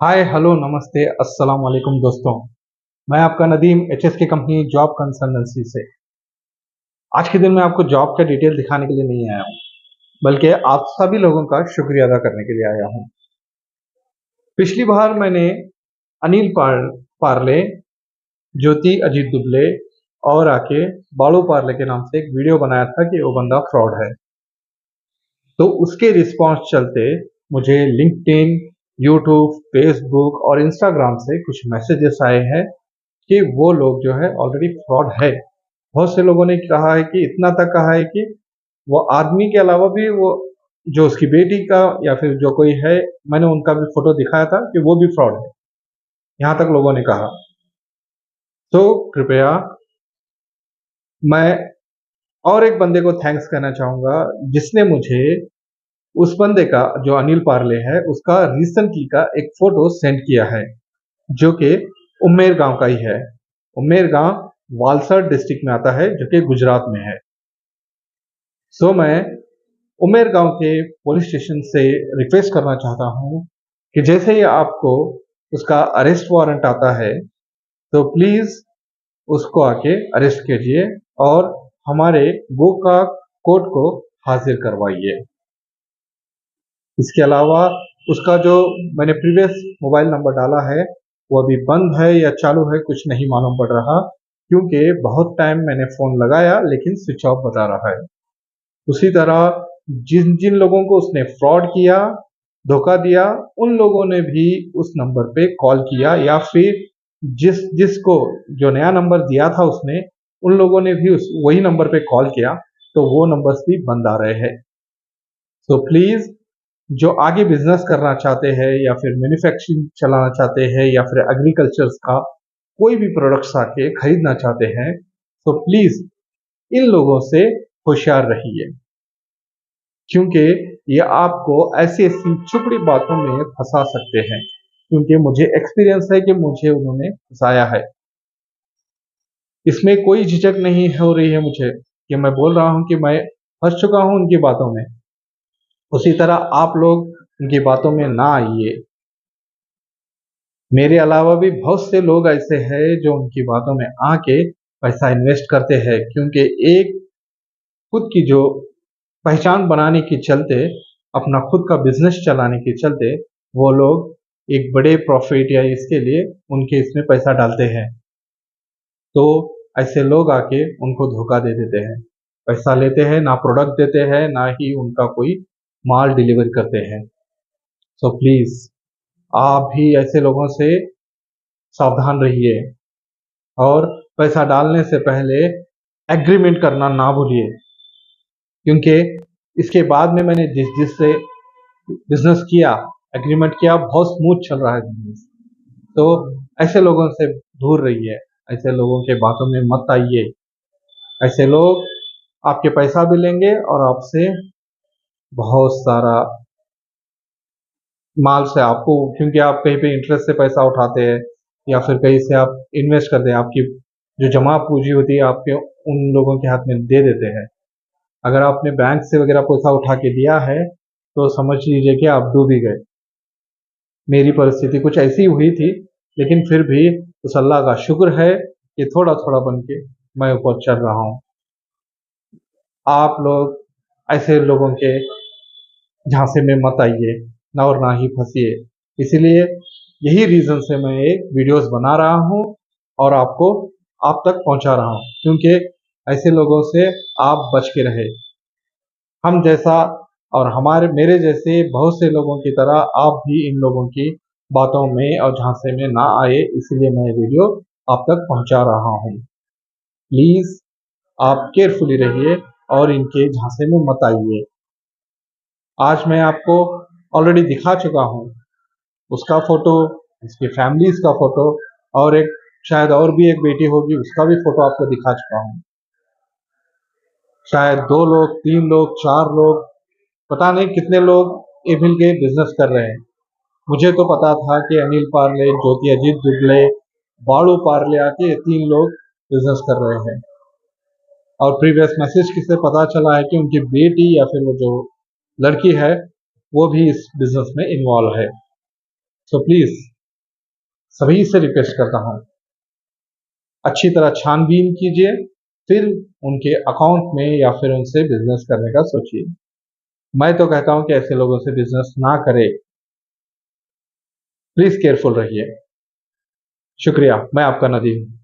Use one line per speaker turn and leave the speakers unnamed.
Hi hello नमस्ते अस्सलाम वालेकुम दोस्तों। मैं आपका Nadeem HSK company job consultancy से। आज के दिन मैं आपको जॉब का डिटेल दिखाने के लिए नहीं आया हूँ, बल्कि आप सभी लोगों का शुक्रिया अदा करने के लिए आया हूँ। पिछली बार मैंने अनिल पार्ले, ज्योति अजीत दुबले और आके बालू पार्ले के नाम से एक वीडियो बनाया था कि वो बंदा फ्रॉड है। तो उसके रिस्पॉन्स चलते मुझे लिंक्डइन, यूट्यूब, फेसबुक और इंस्टाग्राम से कुछ मैसेजेस आए हैं कि वो लोग जो है ऑलरेडी फ्रॉड है। बहुत से लोगों ने कहा है कि इतना तक कहा है कि वो आदमी के अलावा भी वो जो उसकी बेटी का या फिर जो कोई है, मैंने उनका भी फोटो दिखाया था कि वो भी फ्रॉड है। यहाँ तक लोगों ने कहा। तो कृपया मैं और एक बंदे को थैंक्स कहना चाहूंगा जिसने मुझे उस बंदे का जो अनिल पार्ले है उसका रिसेंटली का एक फोटो सेंड किया है, जो कि उम्मेर गांव का ही है। उम्मेर गांव वालसाड डिस्ट्रिक्ट में आता है, जो कि गुजरात में है। सो मैं उमेर गांव के पुलिस स्टेशन से रिक्वेस्ट करना चाहता हूं कि जैसे ही आपको उसका अरेस्ट वारंट आता है तो प्लीज उसको आके अरेस्ट कीजिए और हमारे गोका कोर्ट को हाजिर करवाइए। इसके अलावा उसका जो मैंने प्रीवियस मोबाइल नंबर डाला है वो अभी बंद है या चालू है कुछ नहीं मालूम पड़ रहा, क्योंकि बहुत टाइम मैंने फोन लगाया लेकिन स्विच ऑफ बता रहा है। उसी तरह जिन जिन लोगों को उसने फ्रॉड किया, धोखा दिया, उन लोगों ने भी उस नंबर पे कॉल किया या फिर जिसको जो नया नंबर दिया था उसने, उन लोगों ने भी उस वही नंबर पे कॉल किया, तो वो नंबर्स भी बंद आ रहे हैं। तो प्लीज जो आगे बिजनेस करना चाहते हैं या फिर मैन्युफैक्चरिंग चलाना चाहते हैं या फिर एग्रीकल्चर का कोई भी प्रोडक्ट्स आके खरीदना चाहते हैं, तो प्लीज इन लोगों से होशियार रहिए, क्योंकि ये आपको ऐसी ऐसी चुपड़ी बातों में फंसा सकते हैं। क्योंकि मुझे एक्सपीरियंस है कि मुझे उन्होंने फंसाया है। इसमें कोई झिझक नहीं हो रही है मुझे कि मैं बोल रहा हूं कि मैं फंस चुका हूं उनकी बातों में। उसी तरह आप लोग उनकी बातों में ना आइए। मेरे अलावा भी बहुत से लोग ऐसे हैं जो उनकी बातों में आके पैसा इन्वेस्ट करते हैं, क्योंकि एक खुद की जो पहचान बनाने के चलते, अपना खुद का बिजनेस चलाने के चलते, वो लोग एक बड़े प्रॉफिट या इसके लिए उनके इसमें पैसा डालते हैं। तो ऐसे लोग आके उनको धोखा दे देते हैं, पैसा लेते हैं, ना प्रोडक्ट देते हैं ना ही उनका कोई माल डिलीवर करते हैं। सो प्लीज आप भी ऐसे लोगों से सावधान रहिए और पैसा डालने से पहले एग्रीमेंट करना ना भूलिए, क्योंकि इसके बाद में मैंने जिस जिससे बिजनेस किया, एग्रीमेंट किया, बहुत स्मूथ चल रहा है बिजनेस। तो ऐसे लोगों से दूर रहिए, ऐसे लोगों के बातों में मत आइए। ऐसे लोग आपके पैसा भी लेंगे और आपसे बहुत सारा माल से आपको, क्योंकि आप कहीं पे इंटरेस्ट से पैसा उठाते हैं या फिर कहीं से आप इन्वेस्ट करते हैं, आपकी जो जमा पूंजी होती है आपके उन लोगों के हाथ में दे देते हैं। अगर आपने बैंक से वगैरह पैसा उठा के दिया है तो समझ लीजिए कि आप डूब ही गए। मेरी परिस्थिति कुछ ऐसी हुई थी, लेकिन फिर भी उस अल्लाह का शुक्र है कि थोड़ा थोड़ा बन के मैं ऊपर चल रहा हूँ। आप लोग ऐसे लोगों के झांसे में मत आइए ना, और ना ही फंसिए। इसीलिए यही रीजन से मैं एक वीडियोस बना रहा हूँ और आपको आप तक पहुंचा रहा हूँ, क्योंकि ऐसे लोगों से आप बच के रहे। हम जैसा और हमारे मेरे जैसे बहुत से लोगों की तरह आप भी इन लोगों की बातों में और झांसे में ना आए, इसलिए मैं वीडियो आप तक पहुंचा रहा हूं। प्लीज आप केयरफुली रहिए और इनके झांसे में मत आइए। आज मैं आपको ऑलरेडी दिखा चुका हूं उसका फोटो, उसकी फैमिलीज का फोटो, और एक शायद और भी एक बेटी होगी उसका भी फोटो आपको दिखा चुका हूं। शायद 2 लोग, 3 लोग, 4 लोग, पता नहीं कितने लोग ये मिल के बिजनेस कर रहे हैं। मुझे तो पता था कि अनिल पार्ले, ज्योति अजीत दुबले, बाड़ू पार्ले आके 3 लोग बिजनेस कर रहे हैं। और प्रीवियस मैसेज किससे पता चला है कि उनकी बेटी या फिर वो जो लड़की है वो भी इस बिजनेस में इन्वॉल्व है। सो प्लीज सभी से रिक्वेस्ट करता हूँ, अच्छी तरह छानबीन कीजिए, फिर उनके अकाउंट में या फिर उनसे बिजनेस करने का सोचिए। मैं तो कहता हूँ कि ऐसे लोगों से बिजनेस ना करें। प्लीज केयरफुल रहिए। शुक्रिया। मैं आपका नदीम।